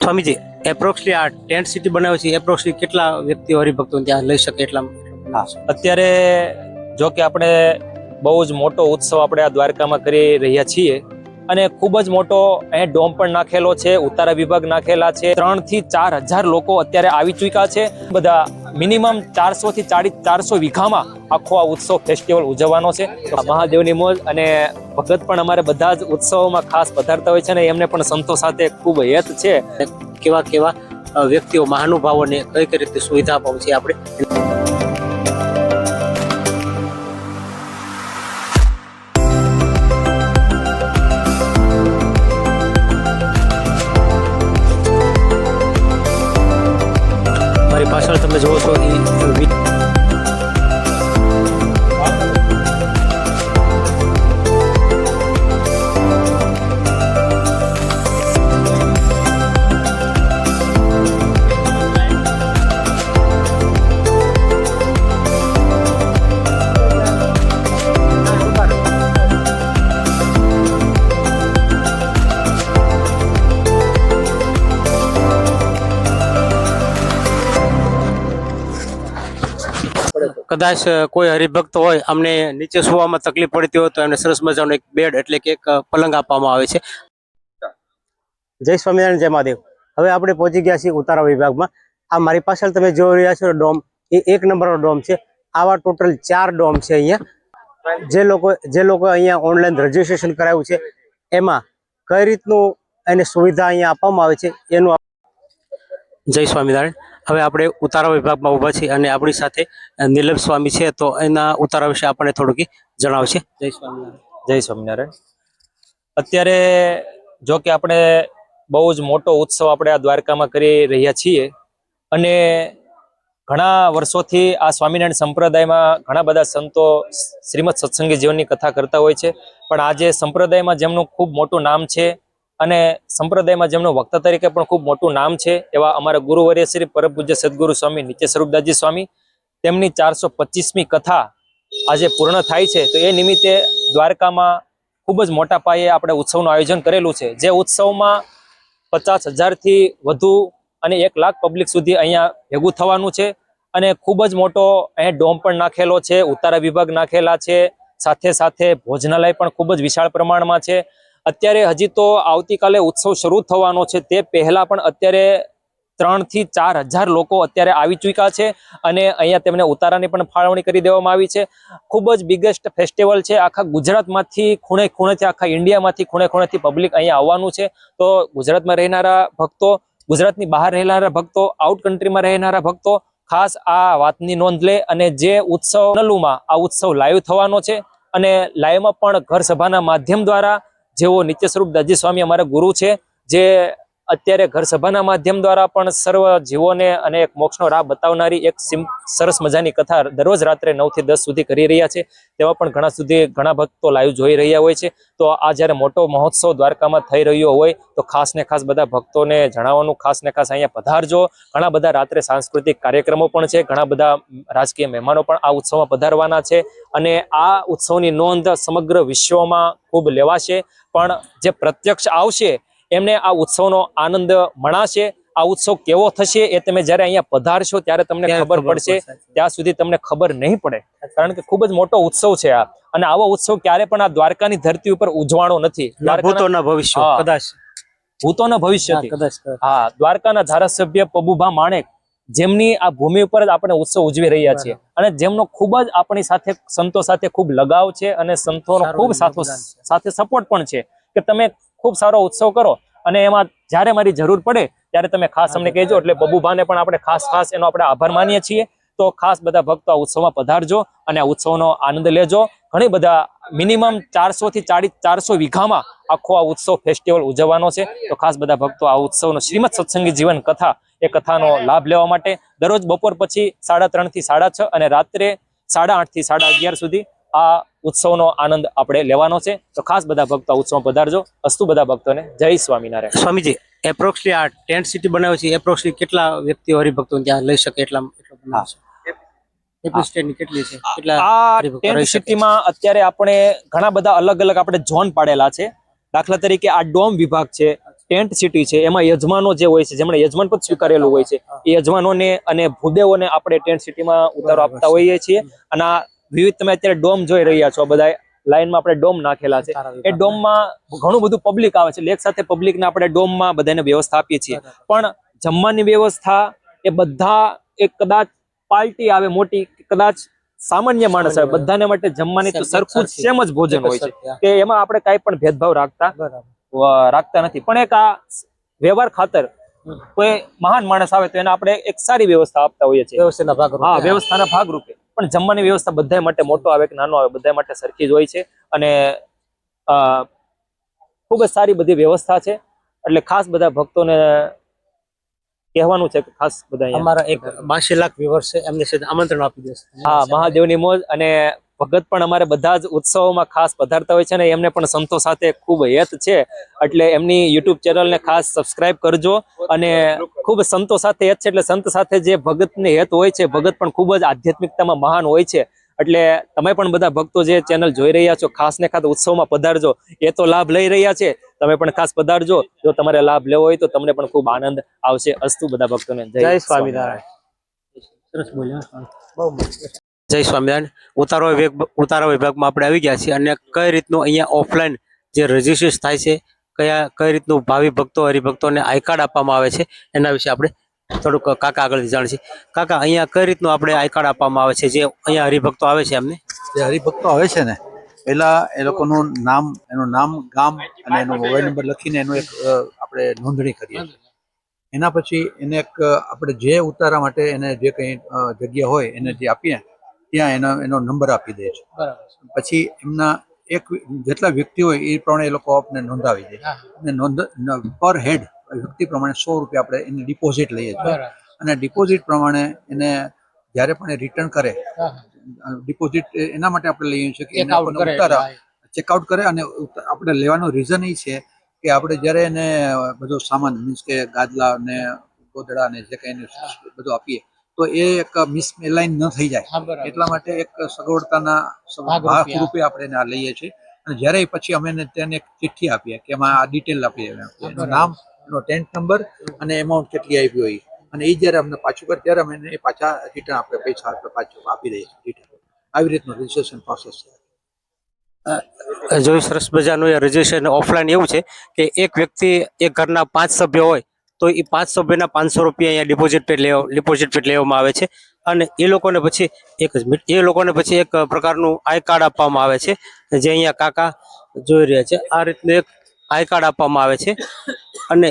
સ્વામીજી, એપ્રોક્સલી આ tent city બનાવે છે, એપ્રોક્સલી કેટલા વ્યક્તિઓ હરિભક્તો ત્યાં લઈ શકે એટલા? હા, અત્યારે જો કે આપણે બહુ જ મોટો ઉત્સવ આપણે આ દ્વારકામાં કરી રહ્યા છીએ અને ખૂબ જ મોટો અહીંયા ડોમ પણ નાખેલો છે, ઉતારા વિભાગ નાખેલા છે. 3 થી 4 હજાર લોકો અત્યારે આવી ચૂક્યા છે. બધા મિનિમમ 400 થી 400 વીઘામાં આખો આ ઉત્સવ ફેસ્ટિવલ ઉજવવાનો છે. મહાદેવની મોજ અને ભગત પણ અમારે બધા જ ઉત્સવોમાં ખાસ પધારતા હોય છે ને એમને પણ સંતો સાથે ખૂબ હેત છે. કેવા કેવા વ્યક્તિઓ મહાનુભાવોને કઈ કઈ રીતે સુવિધા અપાવ છે આપણે? મારી પાછળ તમે જોવો છો કદાચ કોઈ હરિભક્ત હોય અમને નીચે સુવામાં તકલીફ પડતી હોય તો એમને સરસ મજાનો એક બેડ એટલે કે એક પલંગ આપવામાં આવે છે. જય સ્વામિનારાયણ, જય મહાદેવ. હવે આપણે પહોંચી ગયા છીએ ઉતારા વિભાગમાં. આ મારી પાછળ તમે જોઈ રહ્યા છો ડોમ, એ 1 નંબરનો ડોમ છે. આવા ટોટલ 4 ડોમ છે અહીંયા. જે લોકો અહીંયા ઓનલાઈન રજીસ્ટ્રેશન કરાવ્યું છે એમાં કઈ રીતનું એને સુવિધા અહીંયા આપવામાં આવે છે એનું. જય સ્વામિનારાયણ. હવે આપણે ઉતારા વિભાગમાં ઊભા છીએ અને આપણી સાથે નીલમ સ્વામી છે, તો એના ઉતારા વિશે આપણને થોડુંક જણાવશે. જય સ્વામિનારાયણ. જય સ્વામિનારાયણ. અત્યારે જો કે આપણે બહુ જ મોટો ઉત્સવ આપણે આ દ્વારકામાં કરી રહ્યા છીએ અને ઘણા વર્ષોથી આ સ્વામિનારાયણ સંપ્રદાયમાં ઘણા બધા સંતો શ્રીમદ સત્સંગી જીવનની કથા કરતા હોય છે. પણ આજે સંપ્રદાયમાં જેમનું ખૂબ મોટું નામ છે અને સંપ્રદાયમાં જેમનું વક્તા તરીકે પણ ખૂબ મોટું નામ છે એવા અમારા ગુરુવર્ય શ્રી પરમ પૂજ્ય સદગુરુ સ્વામી નિત્ય સ્વરૂપદાસજી સ્વામી, તેમની 425મી કથા આજે પૂર્ણ થાય છે. તો એ નિમિત્તે દ્વારકામાં ખૂબ જ મોટા પાયે આપણે ઉત્સવનું આયોજન કરેલું છે. જે ઉત્સવમાં 50,000 થી વધુ અને 1 લાખ પબ્લિક સુધી અહીંયા ભેગું થવાનું છે અને ખૂબ જ મોટો અહીંયા ડોમ પણ નાખેલો છે, ઉતારા વિભાગ નાખેલા છે, સાથે સાથે ભોજનાલય પણ ખૂબ જ વિશાળ પ્રમાણમાં છે. અત્યારે હજી તો આવતીકાલે ઉત્સવ શરૂ થવાનો છે, તે પહેલા પણ અત્યારે 3 થી 4 હજાર લોકો અત્યારે આવી ચૂક્યા છે અને અહીંયા તેમને ઉતારાની પણ ફાળવણી કરી દેવામાં આવી છે. ખૂબ જ બિગેસ્ટ ફેસ્ટિવલ છે. આખા ગુજરાતમાંથી ખૂણે ખૂણેથી, આખા ઇન્ડિયામાંથી ખૂણે ખૂણેથી પબ્લિક અહીંયા આવવાનું છે. તો ગુજરાતમાં રહેનારા ભક્તો, ગુજરાતની બહાર રહેનારા ભક્તો, આઉટ કન્ટ્રીમાં રહેનારા ભક્તો ખાસ આ વાતની નોંધ લે. અને જે ઉત્સવ નલુમાં આ ઉત્સવ લાઈવ થવાનો છે અને લાઈવમાં પણ ઘર સભાના માધ્યમ દ્વારા જેઓ નિત્ય સ્વરૂપદાસજી સ્વામી અમારા ગુરુ છે, જે અત્યારે ઘર સભાના માધ્યમ દ્વારા પણ સર્વ જીવોને અને એક મોક્ષનો રાહ બતાવનારી એક સરસ મજાની કથા દરરોજ રાત્રે 9 થી 10 સુધી કરી રહ્યા છે. તેમાં પણ ઘણા ભક્તો લાઈવ જોઈ રહ્યા હોય છે. તો આ જ્યારે મોટો મહોત્સવ દ્વારકામાં થઈ રહ્યો હોય તો ખાસ ને ખાસ બધા ભક્તોને જણાવવાનું, ખાસ ને ખાસ અહીંયા પધારજો. ઘણા બધા રાત્રે સાંસ્કૃતિક કાર્યક્રમો પણ છે, ઘણા બધા રાજકીય મહેમાનો પણ આ ઉત્સવમાં પધારવાના છે અને આ ઉત્સવની નોંધ સમગ્ર વિશ્વમાં ખૂબ લેવાશે. પણ જે પ્રત્યક્ષ આવશે એમને આ ઉત્સવનો આનંદ મણાશે. આ ઉત્સવ કેવો થશે એ તમે જ્યારે અહીંયા પધારશો ત્યારે તમને ખબર પડશે. ત્યાં સુધી તમને ખબર નહીં પડે, કારણ કે ખૂબ જ મોટો ઉત્સવ છે આ. અને આવો ઉત્સવ ક્યારે પણ આ દ્વારકાની ધરતી ઉપર ઉજવાણો નથી. ભૂતોના ભવિષ્ય કદાચ ભૂતોના ભવિષ્યથી. હા, દ્વારકાના ધારાસભ્ય પબુભા માણેક, જેમની આ ભૂમિ ઉપર જ આપણે ઉત્સવ ઉજવી રહ્યા છીએ અને જેમનો ખૂબ જ આપણી સાથે સંતો સાથે ખૂબ લગાવ છે અને સંતોનો ખૂબ સાથે સપોર્ટ પણ છે કે તમે ખૂબ સારો ઉત્સવ કરો અને એમાં જ્યારે મારી જરૂર પડે ત્યારે તમે ખાસ અમને કહેજો. એટલે બબુભાને પણ આપણે ખાસ એનો આપણે આભાર માનીએ છીએ. તો ખાસ બધા ભક્તો આ ઉત્સવમાં પધારજો અને આ ઉત્સવનો આનંદ લેજો. ઘણી બધા મિનિમમ 400 થી 400 વીઘામાં આખો આ ઉત્સવ ફેસ્ટિવલ ઉજવવાનો છે. તો ખાસ બધા ભક્તો આ ઉત્સવનો શ્રીમદ સત્સંગી જીવન કથા એ કથાનો લાભ લેવા માટે દરરોજ બપોર પછી 3:30 થી 6:30 અને રાત્રે 8:30 થી 11:30 સુધી આ ઉત્સવનો આનંદ આપણે લેવાનો છે. તો ખાસ બધા ભક્તો ઉત્સવ પધારજો. અસ્તુ બધા ભક્તોને જય સ્વામિનારાયણ. સ્વામીજી, એપ્રોક્સલી આ ટેન્ટ સિટી બનાવે છે, એપ્રોક્સલી કેટલા વ્યક્તિઓ હરિભક્તો ત્યાં લઈ શકે એટલા? આ ટેન્ટ સિટીમાં અત્યારે આપણે ઘણા બધા અલગ અલગ આપણે ઝોન પાડેલા છે. દાખલા તરીકે આ ડોમ વિભાગ છે, ટેન્ટ સિટી છે એમાં યજમાનો જે હોય છે જેમણે યજમાન પદ સ્વીકારેલું હોય છે એ યજમાનોને અને ભૂદેવોને આપણે ટેન્ટ સિટીમાં ઉતારો આપતા હોઈએ છીએ. અને આ વિવિધ તમે અત્યારે ડોમ જોઈ રહ્યા છો, બધા લાઈનમાં આપણે ડોમ નાખેલા છે. એ ડોમમાં ઘણું બધું પબ્લિક આવે છે, એક સાથે પબ્લિકને આપણે ડોમમાં બધાને વ્યવસ્થા આપીએ છીએ. પણ જમવાની વ્યવસ્થા એ બધા એક કદાચ પાર્ટી આવે મોટી, કદાચ સામાન્ય માણસ આવે, બધાને માટે જમવાની તો સરખું સેમ જ ભોજન હોય છે કે એમાં આપણે કાંઈ પણ ભેદભાવ રાખતા નથી. પણ એક આ વ્યવહાર ખાતર કોઈ મહાન માણસ આવે તો એને આપણે એક સારી વ્યવસ્થા આપતા હોઈએ છીએ. વ્યવસ્થાના ભાગરૂપે પણ જમવાની વ્યવસ્થા બધા માટે, મોટો આવે કે નાનો આવે, બધા માટે સરખી જ હોય છે. અને ખૂબ જ સારી બધી વ્યવસ્થા છે. એટલે ખાસ બધા ભક્તોને કહેવાનું છે કે ખાસ બધા અમારા એક 82 લાખ વ્યુઅર્સ છે, એમને સીધા આમંત્રણ આપી દેશે. હા, મહાદેવની મોજ. અને ભગત પણ અમારે બધા જ ઉત્સવોમાં ખાસ પધારતા હોય છે ને એમને પણ સંતો સાથે ખૂબ હેત છે. એટલે એમની યુટ્યુબ ચેનલને ખાસ સબસ્ક્રાઇબ કરજો. અને ખૂબ સંતો સાથે હેત છે એટલે સંત સાથે જે ભગતની હેત હોય છે, ભગત પણ ખૂબ જ આધ્યાત્મિકતામાં મહાન હોય છે. એટલે તમે પણ બધા ભક્તો જે ચેનલ જોઈ રહ્યા છો, ખાસ ને ખાસ ઉત્સવમાં પધારજો. એ તો લાભ લઈ રહ્યા છે, તમે પણ ખાસ પધારજો. જો તમારે લાભ લેવો હોય તો તમને પણ ખૂબ આનંદ આવશે. અસ્તુ બધા ભક્તોને જય સ્વામિનારાયણ. જય સ્વામિનારાયણ. ઉતારા વિભાગમાં આપણે આવી ગયા છીએ અને કઈ રીતનું અહીંયા ઓફલાઈન જે રજીસ્ટ્રેશન થાય છે, કઈ રીતનું ભાવિ ભક્તો હરિભક્તોને આઈ કાર્ડ આપવામાં આવે છે, એના વિશે આપણે થોડુંક કાકા આગળથી જાણીશું. કાકા, અહીંયા કઈ રીતનું આપણે આઈ કાર્ડ આપવામાં આવે છે જે અહીંયા હરિભક્તો આવે છે એમને? જે હરિભક્તો આવે છે ને, પહેલા એ લોકોનું નામ, એનું નામ, ગામ અને એનો મોબાઈલ નંબર લખીને એનું એક આપણે નોંધણી કરીએ છીએ. એના પછી એને એક આપણે જે ઉતારા માટે એને જે કંઈ જગ્યા હોય એને જે આપીએ ત્યાં એનો નંબર આપી દે છે. પછી એમના જેટલા વ્યક્તિ હોય એ પ્રમાણે એ લોકો આપણે નોંધાવી દે. અને પર હેડ વ્યક્તિ પ્રમાણે 100 રૂપિયા આપણે એની ડિપોઝિટ લઈએ છીએ. અને ડિપોઝિટ પ્રમાણે એને જ્યારે પણ એ રિટર્ન કરે, ડિપોઝિટ એના માટે આપણે લઈએ છીએ કે એને આપણને ઉતારા ચેકઆઉટ કરે. અને આપણે લેવાનું રીઝન એ છે કે આપણે જ્યારે એને બધો સામાન, મીન્સ કે ગાદલા ને ગોદડા ને જે કંઈ બધું આપીએ તો એ એક મિસએલાઇન ન થઈ જાય, એટલા માટે એક સગવડતાના ભાગ રૂપે આપણે એને લઈએ છીએ. અને જ્યારે પછી અમે તેને એક ચિઠ્ઠી આપીએ કે એમાં આ ડિટેલ આપીએ, એનું નામ, એનો ટેન્ટ નંબર અને એમાઉન્ટ કેટલી આવી હોય. અને એ જ્યારે અમને પાછું કરે ત્યારે અમે એને પાછા રિટર્ન આપણે પૈસા આપણે પાછું આપી દઈએ રિટર્ન. આવી રીતનું રજીસ્ટ્રેશન પ્રોસેસ છે. જોઈ સરસ મજાનું રજીસ્ટ્રેશન ઓફલાઈન એવું છે કે એક વ્યક્તિ, એક ઘરના 5 સભ્યો હોય તો એ 5 સભ્યના 500 રૂપિયા અહીંયા ડિપોઝિટ પેડ લેવામાં આવે છે. અને એ લોકોને પછી એક પ્રકારનું આઈ કાર્ડ આપવામાં આવે છે, જે અહીંયા કાકા જોઈ રહ્યા છે. આ રીતનું એક આઈ કાર્ડ આપવામાં આવે છે અને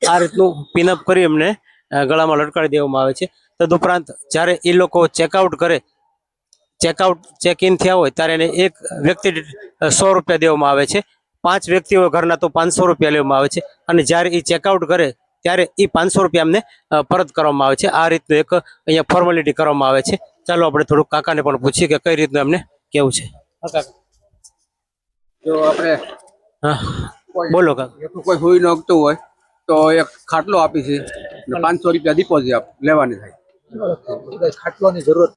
આ રીતનું પિનઅપ કરી એમને ગળામાં લટકાવી દેવામાં આવે છે. તદુપરાંત જ્યારે એ લોકો ચેક ઇન થયા હોય ત્યારે એને એક વ્યક્તિ 100 રૂપિયા દેવામાં આવે છે. 5 વ્યક્તિઓ ઘરના તો 500 રૂપિયા લેવામાં આવે છે. અને જ્યારે એ ચેકઆઉટ કરે ત્યારે એ 500 રૂપિયા એમને પરત કરવામાં આવે છે. આ રીતનું એક અહીંયા ફોર્માલિટી કરવામાં આવે છે. ચાલો આપણે થોડુંક કાકાને પણ પૂછીએ કે કઈ રીતનું એમને કેવું છે. જો આપણે બોલો કાકા. કોઈ હોઈ નગતું હોય તો એક ખાટલો આપી છે અને 500 રૂપિયા ડિપોઝિટ લેવાની થાય. ખાટલોની જરૂરત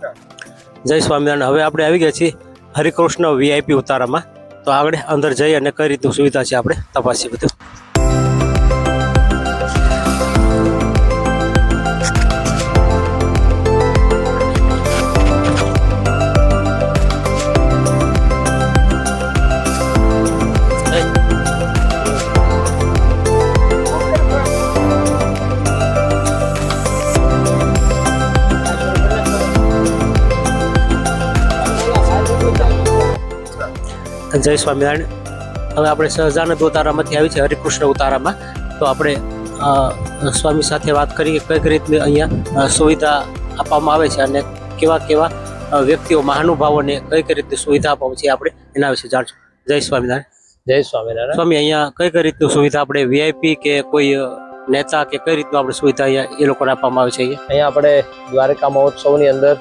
જય સ્વામિનારાયણ. હવે આપણે આવી ગયા છીએ હરિકૃષ્ણ વીઆઈપી ઉતારામાં. તો આગળ અંદર જઈ અને કઈ રીતનું સુવિધા છે આપણે તપાસી બધું. જય સ્વામિનારાયણ. હવે આપણે સહજાનંદ ઉતારામાંથી આવી છે હરિકૃષ્ણ ઉતારામાં. તો આપણે સ્વામી સાથે વાત કરીએ કઈ કઈ રીતની અહીંયા સુવિધા આપવામાં આવે છે અને કેવા કેવા વ્યક્તિઓ મહાનુભાવોને કઈ કઈ રીતની સુવિધા આપવામાં છે આપણે એના વિશે જાણશું. જય સ્વામિનારાયણ. જય સ્વામિનારાયણ. સ્વામી, અહીંયા કઈ કઈ રીતની સુવિધા આપણે વીઆઈપી કે કોઈ નેતા કે કઈ રીતનું આપણે સુવિધા અહીંયા એ લોકોને આપવામાં આવે છે? અહીંયા આપણે દ્વારકા મહોત્સવની અંદર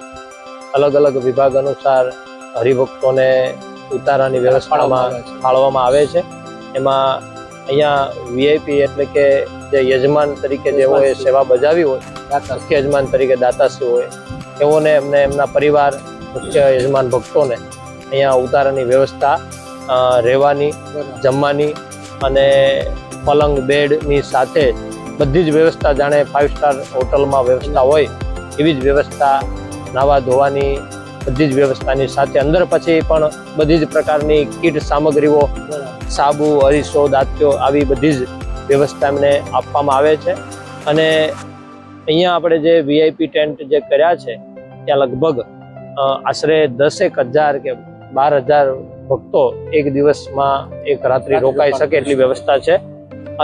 અલગ અલગ વિભાગ અનુસાર હરિભક્તોને ઉતારાની વ્યવસ્થામાં ફાળવવામાં આવે છે. એમાં અહીંયા વીઆઈપી એટલે કે જે યજમાન તરીકે જેઓએ સેવા બજાવી હોય, મુખ્ય યજમાન તરીકે દાતાશ્રી હોય, તેઓને એમને એમના પરિવાર મુખ્ય યજમાન ભક્તોને અહીંયા ઉતારાની વ્યવસ્થા રહેવાની, જમવાની અને પલંગ બેડની સાથે બધી જ વ્યવસ્થા, જાણે 5 સ્ટાર હોટલમાં વ્યવસ્થા હોય એવી જ વ્યવસ્થા, નાવા ધોવાની બધી જ વ્યવસ્થાની સાથે અંદર પછી પણ બધી જ પ્રકારની કીટ સામગ્રીઓ, સાબુ, અરીસો, દાંતિયો આવી બધી જ વ્યવસ્થા એમને આપવામાં આવે છે. અને અહીંયા આપણે જે વીઆઈપી ટેન્ટ જે કર્યા છે ત્યાં લગભગ આશરે 10,000 કે 12,000 ભક્તો એક દિવસમાં એક રાત્રિ રોકાઈ શકે એટલી વ્યવસ્થા છે.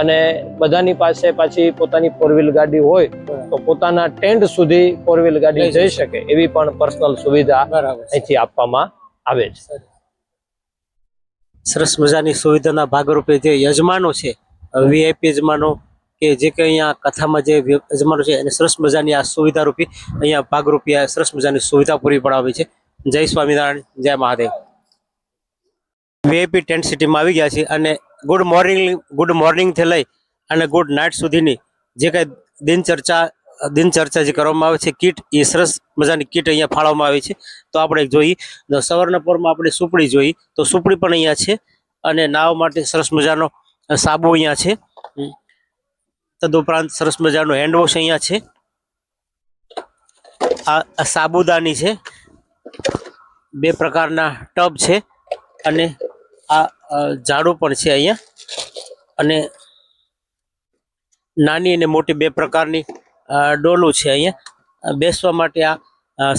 અને બધાની પાસે પાછી પોતાની 4 વ્હીલ ગાડી હોય તો પોતાના ટેન્ટ સુધી 4 વ્હીલ ગાડી જઈ શકે એવી પણ પર્સનલ સુવિધા અહીંથી આપવામાં આવે છે. સરસ મજાની સુવિધાના ભાગરૂપે જે યજમાનો છે, વીઆઈપી યજમાનો કે જે કંઈ અહીંયા કથામાં જે યજમાનો છે એને સરસ મજાની આ સુવિધા રૂપી અહીંયા ભાગરૂપી આ સરસ મજાની સુવિધા પૂરી પડાવી છે. જય સ્વામિનારાયણ, જય મહાદેવ. વીઆઈપી ટેન્ટ સિટીમાં આવી ગયા છે અને ગુડ મોર્નિંગથી લઈ અને ગુડ નાઇટ સુધીની જે કંઈ દિનચર્ચા જે કરવામાં આવે છે, કીટ, એ સરસ મજાની કીટ અહીંયા ફાળવવામાં આવી છે. તો આપણે જોઈએ સવારના પોરમાં આપણે સુપડી જોઈ તો સુપડી પણ અહીંયા છે અને નાવ માટે સરસ મજાનો સાબુ અહીંયા છે. તદુપરાંત સરસ મજાનો હેન્ડવોશ અહીંયા છે. આ સાબુદાની છે, 2 પ્રકારના ટબ છે અને આ ઝાડુ પણ છે અહીંયા. અને નાની અને મોટી 2 પ્રકારની ડોલું છે અહીંયા. બેસવા માટે આ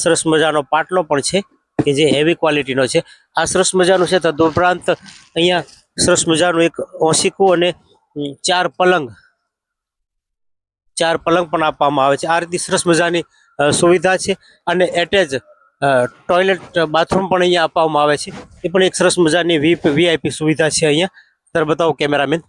સરસ મજાનો પાટલો પણ છે કે જે હેવી ક્વોલિટીનો છે. આ સરસ મજાનું છે. તદુપરાંત અહીંયા સરસ મજાનું એક ઓશીકું અને 4 પલંગ પણ આપવામાં આવે છે. આ રીતે સરસ મજાની સુવિધા છે. અને એટેચ ટોયલેટ, બાથરૂમ પણ અહીંયા આપવામાં આવે છે. એ પણ એક સરસ મજાની વીઆઈપી સુવિધા છે અહીંયા. સર બતાવો કેમેરામેન.